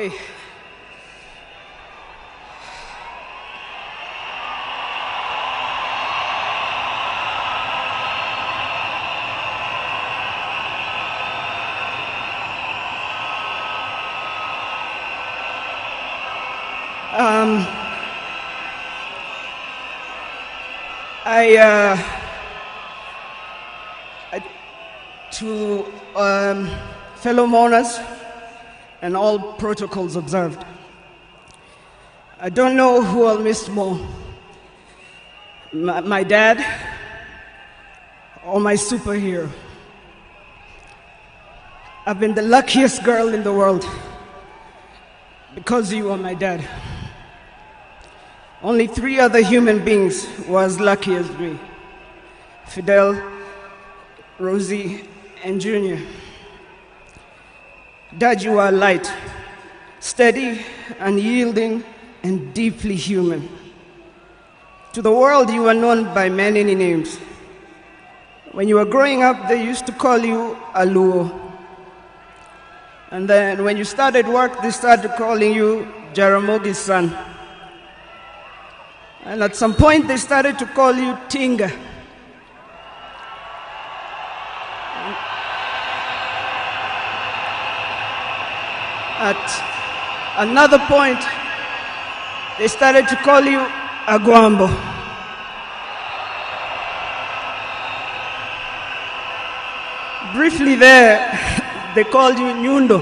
Okay. To fellow mourners and all protocols observed, I don't know who I'll miss more, my dad or my superhero. I've been the luckiest girl in the world because you are my dad. Only 3 other human beings were as lucky as me: Fidel, Rosie, and Junior. Dad, you are light, steady, unyielding, and deeply human. To the world, you are known by many names. When you were growing up, they used to call you Aluo. And then when you started work, they started calling you Jaramogi's son. And at some point, they started to call you Tinga. At another point, they started to call you Aguambo. Briefly there, they called you Nyundo.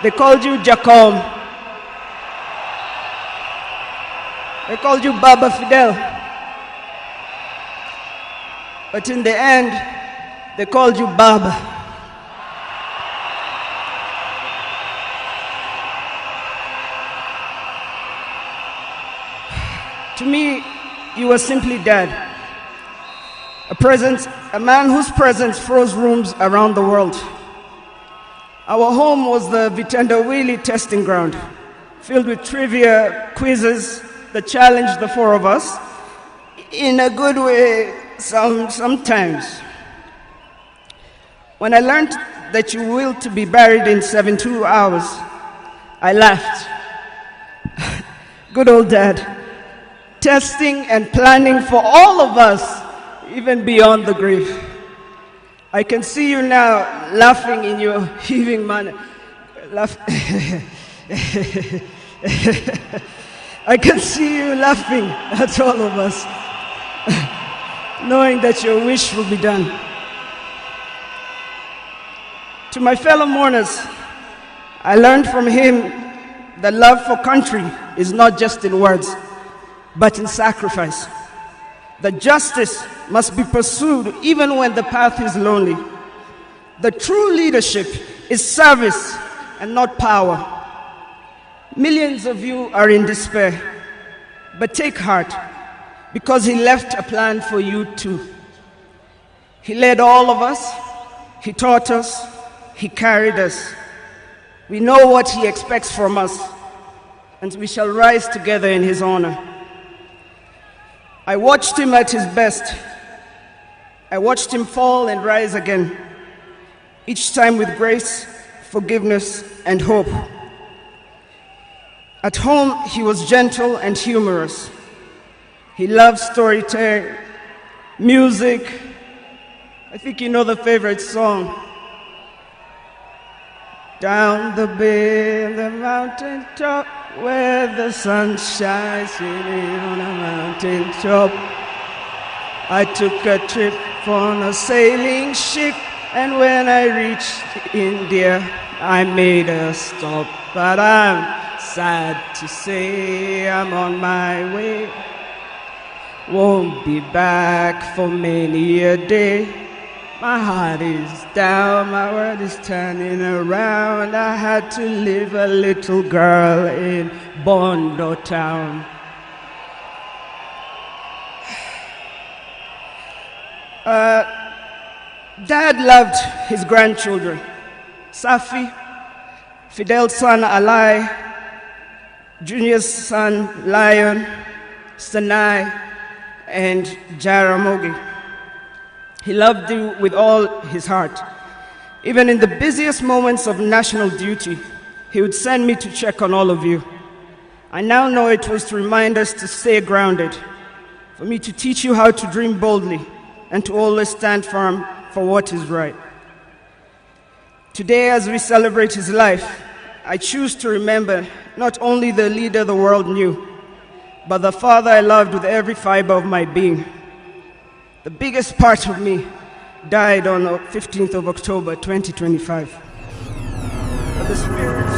They called you Jacom. They called you Baba Fidel. But in the end, they called you Baba. To me, you were simply Dad. A man whose presence froze rooms around the world. Our home was the Vitendawili testing ground, filled with trivia, quizzes that challenged the 4 of us, in a good way sometimes. When I learned that you willed to be buried in 72 hours, I laughed. Good old Dad. Testing and planning for all of us, even beyond the grave. I can see you now laughing in your heaving manner. I can see you laughing at all of us, knowing that your wish will be done. To my fellow mourners, I learned from him that love for country is not just in words, but in sacrifice. That justice must be pursued even when the path is lonely. The true leadership is service and not power. Millions of you are in despair, but take heart, because he left a plan for you too. He led all of us, he taught us, he carried us. We know what he expects from us, and we shall rise together in his honor. I watched him at his best. I watched him fall and rise again, each time with grace, forgiveness, and hope. At home, he was gentle and humorous. He loved storytelling, music. I think you know the favorite song. Down the bay, the mountain top, where the sun shines on a mountain top. I took a trip on a sailing ship, and when I reached India, I made a stop. But I'm sad to say I'm on my way. Won't be back for many a day. My heart is down, my world is turning around. I had to leave a little girl in Bondo town. Dad loved his grandchildren. Safi, Fidel's son Alai, Junior's son Lion, Sanai, and Jaramogi. He loved you with all his heart. Even in the busiest moments of national duty, he would send me to check on all of you. I now know it was to remind us to stay grounded, for me to teach you how to dream boldly, and to always stand firm for what is right. Today, as we celebrate his life, I choose to remember not only the leader the world knew, but the father I loved with every fiber of my being. The biggest part of me died on the 15th of October, 2025. But the spirits...